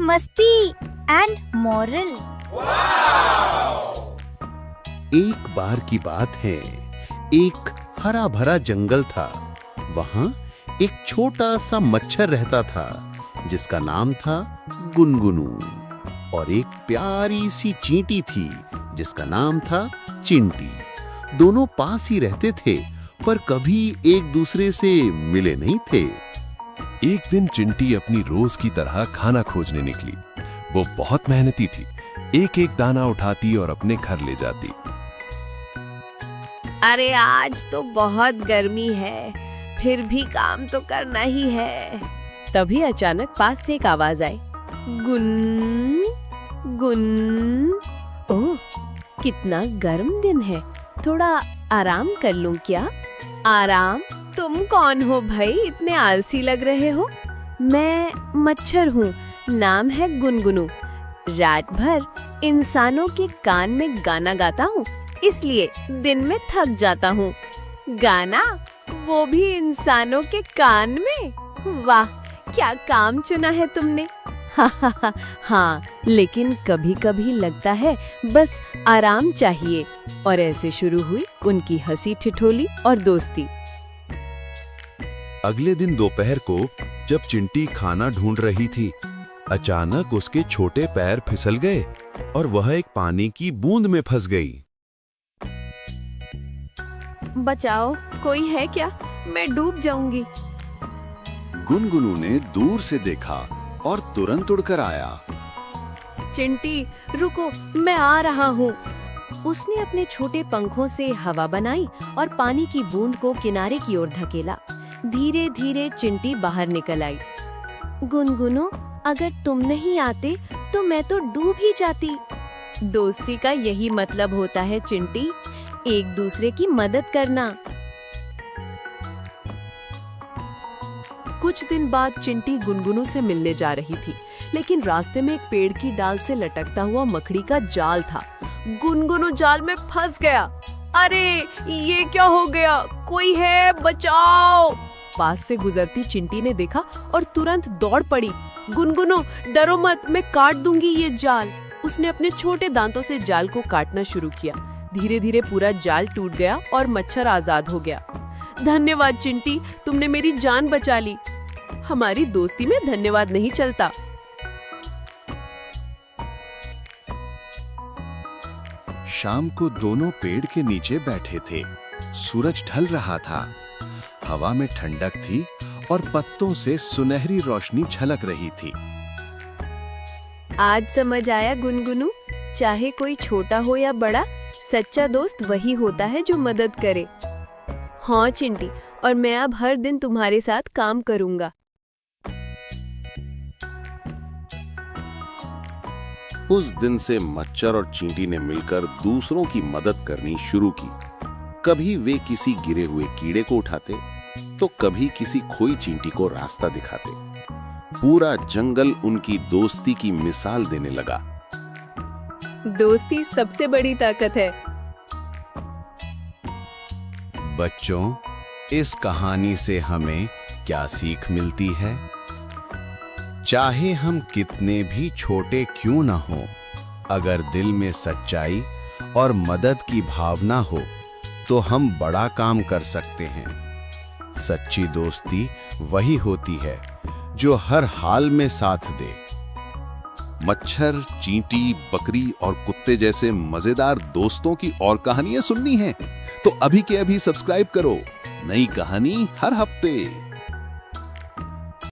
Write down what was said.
मस्ती and moral. एक बार की बात है, एक हरा भरा जंगल था। वहां एक छोटा सा मच्छर रहता था जिसका नाम था गुनगुनू, और एक प्यारी सी चींटी थी जिसका नाम था चिंटी। दोनों पास ही रहते थे पर कभी एक दूसरे से मिले नहीं थे। एक दिन चिंटी अपनी रोज की तरह खाना खोजने निकली। वो बहुत मेहनती थी, एक एक दाना उठाती और अपने घर ले जाती। अरे आज तो बहुत गर्मी है, फिर भी काम तो करना ही है। तभी अचानक पास से एक आवाज आई, गुन गुन। ओह, कितना गर्म दिन है, थोड़ा आराम कर लूं क्या? आराम? तुम कौन हो भाई, इतने आलसी लग रहे हो? मैं मच्छर हूँ, नाम है गुनगुनू। रात भर इंसानों के कान में गाना गाता हूँ, इसलिए दिन में थक जाता हूँ। गाना, वो भी इंसानों के कान में? वाह, क्या काम चुना है तुमने। हाँ, लेकिन कभी कभी लगता है बस आराम चाहिए। और ऐसे शुरू हुई उनकी हंसी ठिठोली और दोस्ती। अगले दिन दोपहर को जब चिंटी खाना ढूंढ रही थी, अचानक उसके छोटे पैर फिसल गए और वह एक पानी की बूंद में फंस गई। बचाओ, कोई है क्या? मैं डूब जाऊंगी। गुनगुनू ने दूर से देखा और तुरंत उड़कर आया। चिंटी रुको, मैं आ रहा हूँ। उसने अपने छोटे पंखों से हवा बनाई और पानी की बूंद को किनारे की ओर धकेला। धीरे धीरे चिंटी बाहर निकल आई। गुनगुनू, अगर तुम नहीं आते तो मैं तो डूब ही जाती। दोस्ती का यही मतलब होता है चिंटी, एक दूसरे की मदद करना। कुछ दिन बाद चिंटी गुनगुनू से मिलने जा रही थी, लेकिन रास्ते में एक पेड़ की डाल से लटकता हुआ मकड़ी का जाल था। गुनगुनू जाल में फंस गया। अरे ये क्या हो गया? कोई है, बचाओ! पास से गुजरती चिंटी ने देखा और तुरंत दौड़ पड़ी। गुनगुनू डरो मत, मैं काट दूंगी ये जाल। उसने अपने छोटे दांतों से जाल को काटना शुरू किया। धीरे धीरे पूरा जाल टूट गया और मच्छर आजाद हो गया। धन्यवाद चिंटी, तुमने मेरी जान बचा ली। हमारी दोस्ती में धन्यवाद नहीं चलता। शाम को दोनों पेड़ के नीचे बैठे थे। सूरज ढल रहा था, हवा में ठंडक थी और पत्तों से सुनहरी रोशनी झलक रही थी। आज समझ आया गुनगुनू, चाहे कोई छोटा हो या बड़ा, सच्चा दोस्त वही होता है जो मदद करे। हाँ चिंटी, और मैं अब हर दिन तुम्हारे साथ काम करूंगा। उस दिन से मच्छर और चींटी ने मिलकर दूसरों की मदद करनी शुरू की। कभी वे किसी गिरे हुए कीड़े को उठाते तो कभी किसी खोई चींटी को रास्ता दिखाते। पूरा जंगल उनकी दोस्ती की मिसाल देने लगा। दोस्ती सबसे बड़ी ताकत है। बच्चों, इस कहानी से हमें क्या सीख मिलती है? चाहे हम कितने भी छोटे क्यों ना हो, अगर दिल में सच्चाई और मदद की भावना हो तो हम बड़ा काम कर सकते हैं। सच्ची दोस्ती वही होती है जो हर हाल में साथ दे। मच्छर, चींटी, बकरी और कुत्ते जैसे मजेदार दोस्तों की और कहानियां सुननी हैं तो अभी के अभी सब्सक्राइब करो। नई कहानी हर हफ्ते।